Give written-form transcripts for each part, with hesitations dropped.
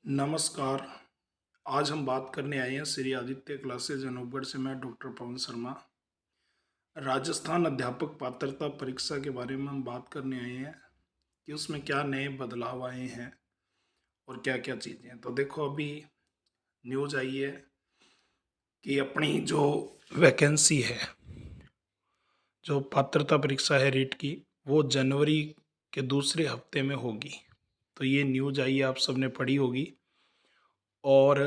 नमस्कार। आज हम बात करने आए हैं श्री आदित्य क्लासेज अनूपगढ़ से। मैं डॉक्टर पवन शर्मा। राजस्थान अध्यापक पात्रता परीक्षा के बारे में हम बात करने आए हैं कि उसमें क्या नए बदलाव आए हैं और क्या क्या चीज़ें हैं। तो देखो, अभी न्यूज़ आई है कि अपनी जो वैकेंसी है, जो पात्रता परीक्षा है रीट की, वो जनवरी के दूसरे हफ्ते में होगी। तो ये न्यूज़ आई है, आप सबने पढ़ी होगी। और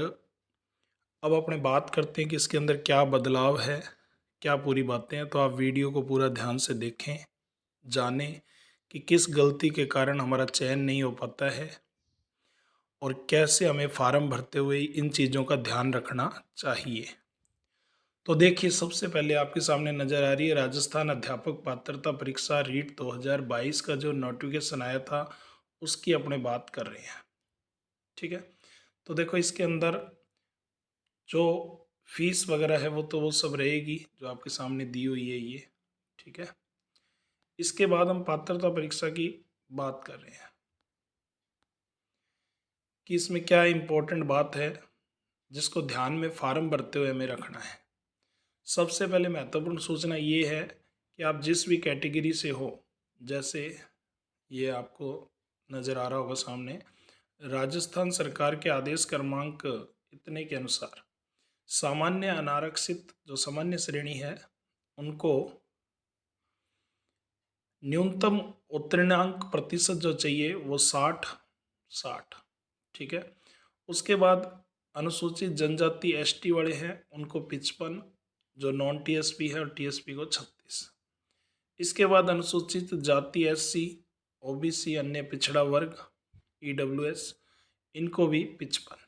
अब अपने बात करते हैं कि इसके अंदर क्या बदलाव है, क्या पूरी बातें हैं। तो आप वीडियो को पूरा ध्यान से देखें, जानें कि किस गलती के कारण हमारा चयन नहीं हो पाता है और कैसे हमें फार्म भरते हुए इन चीज़ों का ध्यान रखना चाहिए। तो देखिए, सबसे पहले आपके सामने नज़र आ रही है राजस्थान अध्यापक पात्रता परीक्षा रीट 2022 का जो नोटिफिकेशन आया था, उसकी अपने बात कर रहे हैं। ठीक है, तो देखो, इसके अंदर जो फीस वगैरह है वो सब रहेगी जो आपके सामने दी हुई है ये। ठीक है, इसके बाद हम पात्रता परीक्षा की बात कर रहे हैं कि इसमें क्या इम्पोर्टेंट बात है जिसको ध्यान में फार्म भरते हुए हमें रखना है। सबसे पहले महत्वपूर्ण सूचना ये है कि आप जिस भी कैटेगरी से हो, जैसे ये आपको नज़र आ रहा होगा सामने, राजस्थान सरकार के आदेश क्रमांक इतने के अनुसार सामान्य अनारक्षित जो सामान्य श्रेणी है उनको न्यूनतम उत्तीर्णांक प्रतिशत जो चाहिए वो 60। ठीक है, उसके बाद अनुसूचित जनजाति एसटी वाले हैं उनको 55, जो नॉन टीएसपी है, और टीएसपी को 36। इसके बाद अनुसूचित जाति एससी, ओबीसी, अन्य पिछड़ा वर्ग, ईडब्ल्यूएस, इनको भी 55।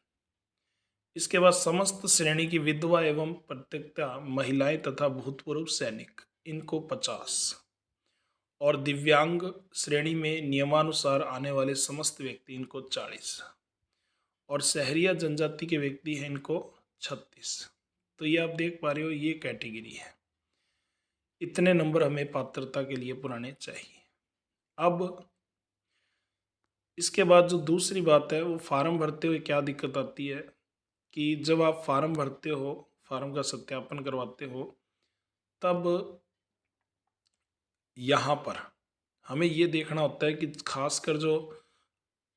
इसके बाद समस्त श्रेणी की विधवा एवं प्रत्यक्ता महिलाएं तथा भूतपूर्व सैनिक, इनको 50। और दिव्यांग श्रेणी में नियमानुसार आने वाले समस्त व्यक्ति, इनको 40। और शहरिया जनजाति के व्यक्ति हैं, इनको 36। तो ये आप देख पा रहे हो, ये कैटेगरी है। इतने नंबर हमें पात्रता के लिए पुराने चाहिए। अब इसके बाद जो दूसरी बात है, वो फार्म भरते हुए क्या दिक्कत आती है कि जब आप फार्म भरते हो, फार्म का सत्यापन करवाते हो, तब यहाँ पर हमें ये देखना होता है कि खासकर जो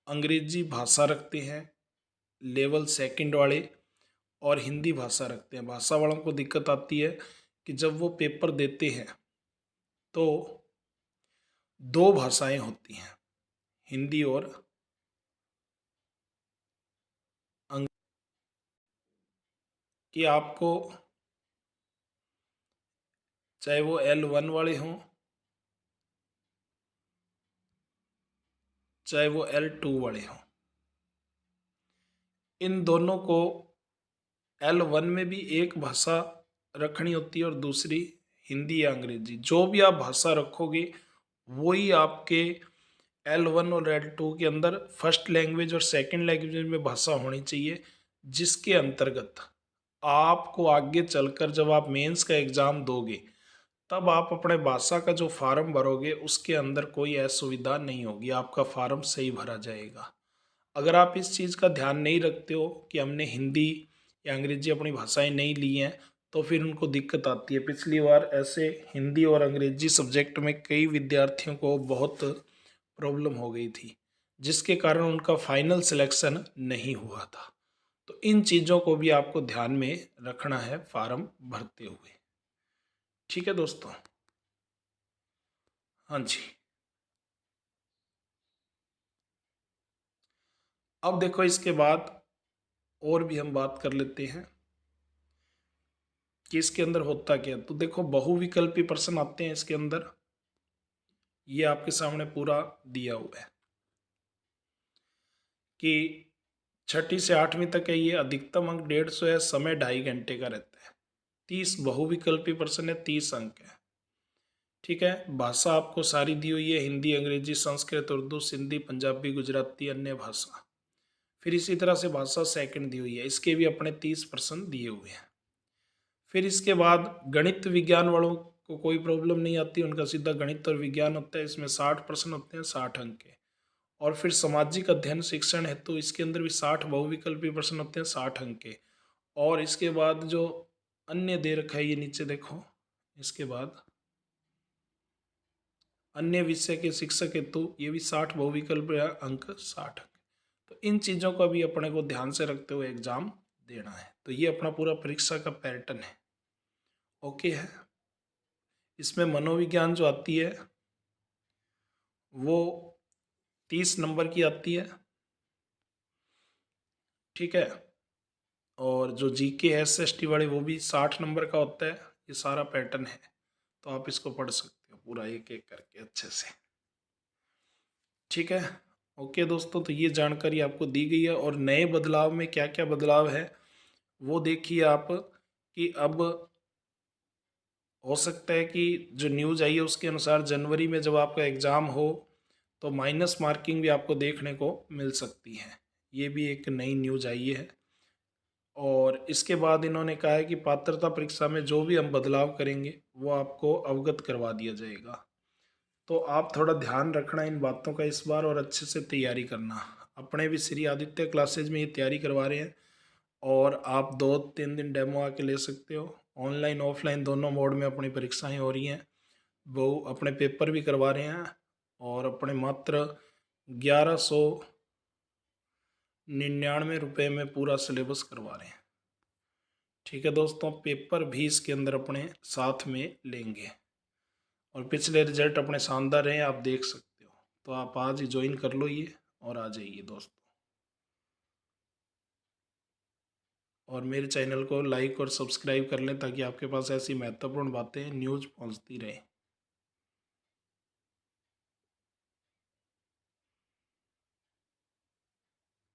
अंग्रेजी भाषा रखते हैं लेवल सेकंड वाले और हिंदी भाषा रखते हैं, भाषा वालों को दिक्कत आती है कि जब वो पेपर देते हैं तो दो भाषाएं होती हैं, हिंदी और अंग्रेजी, कि आपको चाहे वो L1 वाले हों चाहे वो L2 वाले हों, इन दोनों को L1 में भी एक भाषा रखनी होती है और दूसरी हिंदी या अंग्रेजी। जो भी आप भाषा रखोगे वही आपके L1 और L2 के अंदर फर्स्ट लैंग्वेज और सेकंड लैंग्वेज में भाषा होनी चाहिए, जिसके अंतर्गत आपको आगे चलकर जब आप मेंस का एग्ज़ाम दोगे तब आप अपने भाषा का जो फार्म भरोगे उसके अंदर कोई असुविधा नहीं होगी, आपका फार्म सही भरा जाएगा। अगर आप इस चीज़ का ध्यान नहीं रखते हो कि हमने हिंदी या अंग्रेजी अपनी भाषाएं नहीं ली हैं, तो फिर उनको दिक्कत आती है। पिछली बार ऐसे हिंदी और अंग्रेजी सब्जेक्ट में कई विद्यार्थियों को बहुत प्रॉब्लम हो गई थी, जिसके कारण उनका फाइनल सिलेक्शन नहीं हुआ था। तो इन चीज़ों को भी आपको ध्यान में रखना है फार्म भरते हुए। ठीक है दोस्तों, हाँ जी। अब देखो, इसके बाद और भी हम बात कर लेते हैं कि इसके अंदर होता क्या। तो देखो, बहुविकल्पी प्रश्न आते हैं इसके अंदर, ये आपके सामने पूरा दिया हुआ है कि 6ठी से 8वीं तक है, ये अधिकतम अंक 150 है, समय 2.5 घंटे का रहता है। 30 बहुविकल्पी प्रश्न है, 30 अंक है। ठीक है, भाषा आपको सारी दी हुई है, हिंदी, अंग्रेजी, संस्कृत, उर्दू, सिंधी, पंजाबी, गुजराती, अन्य भाषा। फिर इसी तरह से भाषा सेकंड दी हुई है, इसके भी अपने 30 प्रश्न दिए हुए हैं। फिर इसके बाद गणित विज्ञान वालों को कोई प्रॉब्लम नहीं आती, उनका सीधा गणित और विज्ञान होता है, इसमें 60 प्रश्न होते हैं, 60 अंक के। और फिर सामाजिक अध्ययन शिक्षण है तो इसके अंदर भी 60 बहुविकल्पीय प्रश्न होते हैं 60 अंक के। और इसके बाद जो अन्य दे रखा है ये नीचे देखो, इसके बाद अन्य विषय के शिक्षक हेतु ये भी 60 बहुविकल्प अंक 60 अंक। तो इन चीज़ों का भी अपने को ध्यान से रखते हुए एग्जाम देना है। तो ये अपना पूरा परीक्षा का पैटर्न है। ओके है। इसमें मनोविज्ञान जो आती है वो 30 नंबर की आती है, ठीक है। और जो जीके है SST वाले वो भी 60 नंबर का होता है। ये सारा पैटर्न है, तो आप इसको पढ़ सकते हो पूरा एक एक करके अच्छे से, ठीक है। ओके दोस्तों, तो ये जानकारी आपको दी गई है। और नए बदलाव में क्या क्या बदलाव है वो देखिए आप, कि अब हो सकता है कि जो न्यूज़ आई है उसके अनुसार जनवरी में जब आपका एग्ज़ाम हो तो माइनस मार्किंग भी आपको देखने को मिल सकती है। ये भी एक नई न्यूज़ आई है। और इसके बाद इन्होंने कहा है कि पात्रता परीक्षा में जो भी हम बदलाव करेंगे वो आपको अवगत करवा दिया जाएगा। तो आप थोड़ा ध्यान रखना इन बातों का इस बार और अच्छे से तैयारी करना। अपने भी श्री आदित्य क्लासेज में ये तैयारी करवा रहे हैं और आप 2-3 दिन डेमो आके ले सकते हो। ऑनलाइन ऑफलाइन दोनों मोड में अपनी परीक्षाएं हो रही हैं। वो अपने पेपर भी करवा रहे हैं और अपने मात्र 1199 रुपये में पूरा सिलेबस करवा रहे हैं, ठीक है दोस्तों। पेपर भी इसके अंदर अपने साथ में लेंगे और पिछले रिजल्ट अपने शानदार रहे, आप देख सकते हो। तो आप आज ही ज्वाइन कर लो ये और आ जाइए दोस्तों। और मेरे चैनल को लाइक और सब्सक्राइब कर लें ताकि आपके पास ऐसी महत्वपूर्ण बातें न्यूज़ पहुंचती रहे।